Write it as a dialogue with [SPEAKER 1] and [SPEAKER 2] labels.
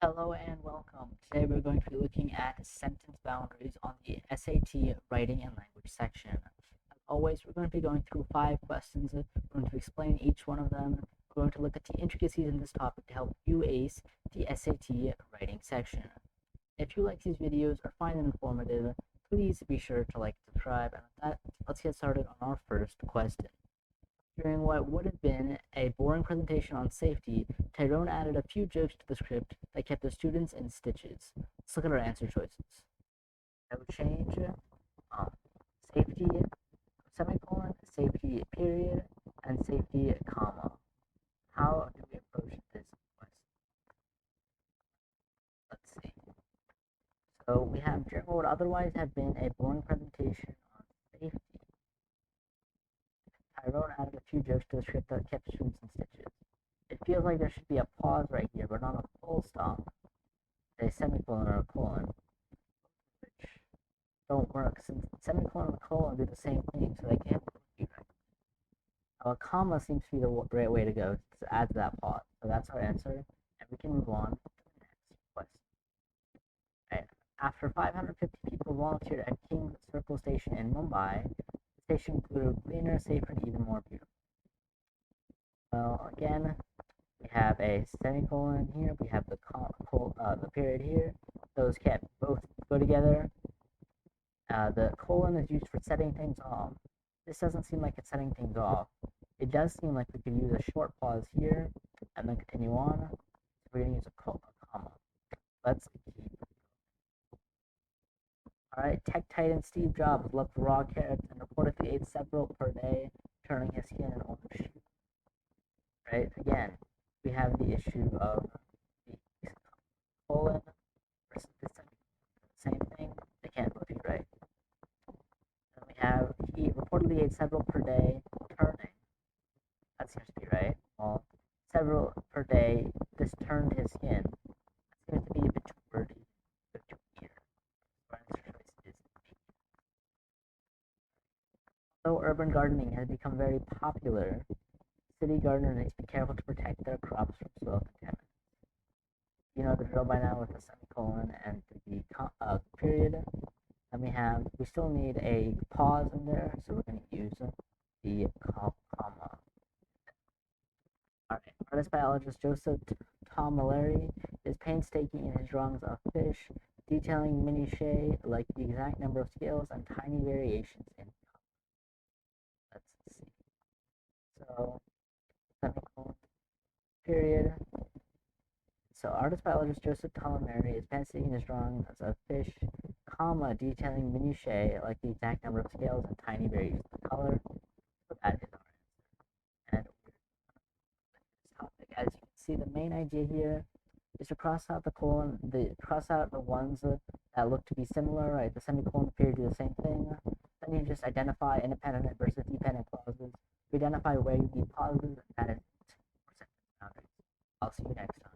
[SPEAKER 1] Hello and welcome. Today we're going to be looking at sentence boundaries on the SAT writing and language section. As always, we're going to be going through 5 questions. We're going to explain each one of them. We're going to look at the intricacies in this topic to help you ace the SAT writing section. If you like these videos or find them informative, please be sure to like and subscribe. And with that, let's get started on our first question. During what would have been a boring presentation on safety, Tyrone added a few jokes to the script that kept the students in stitches. Let's look at our answer choices. No change, um, safety, semicolon, safety period, and safety comma. How do we approach this question? Let's see. So we have during what would otherwise have been a boring presentation on safety, Tyrone added a few jokes to the script that kept students in stitches. It feels like there should be a pause right here, but not a full stop, a semicolon or a colon, which don't work since semicolon and colon do the same thing, so they can't be right. A comma seems to be the right way to go to add to that pause. So that's our answer, and we can move on to the next question. Right. After 550 people volunteered at King's Circle Station in Mumbai, the station grew cleaner, safer, and even more beautiful. Well, again, we have a semicolon here, we have the period here. Those can't both go together. The colon is used for setting things off. This doesn't seem like it's setting things off. It does seem like we could use a short pause here and then continue on. So we're going to use a comma. Let's keep. Alright, tech titan Steve Jobs loved raw carrots and reportedly ate several per day, turning his skin an orange. Right, again, we have the issue of the colon versus the same thing. They can't both be right. Then we have he reportedly ate several per day, turning. That seems to be right. Well, several per day. This turned his skin. That seems to be a bit too wordy, a bit too weird. Our answer choice is B. Though urban gardening has become very popular, city gardeners need to be careful to protect their crops from soil contaminants. You know the drill by now with the semicolon and the period. And we still need a pause in there, so we're going to use the comma. Alright, artist biologist Joseph Tomalleri is painstaking in his drawings of fish, detailing minutiae like the exact number of scales and tiny variations in color. Let's see. So, semicolon, period. So, artist biologist Joseph Tomalleri is painstaking in his drawings of fish, comma, detailing minutiae like the exact number of scales and tiny variations in color. So that is our answer. And this topic, as you can see, the main idea here is to cross out cross out the ones that look to be similar, right? The semicolon period do the same thing. Then you just identify independent versus dependent clauses. You identify where you need pauses, and that is it. I'll see you next time.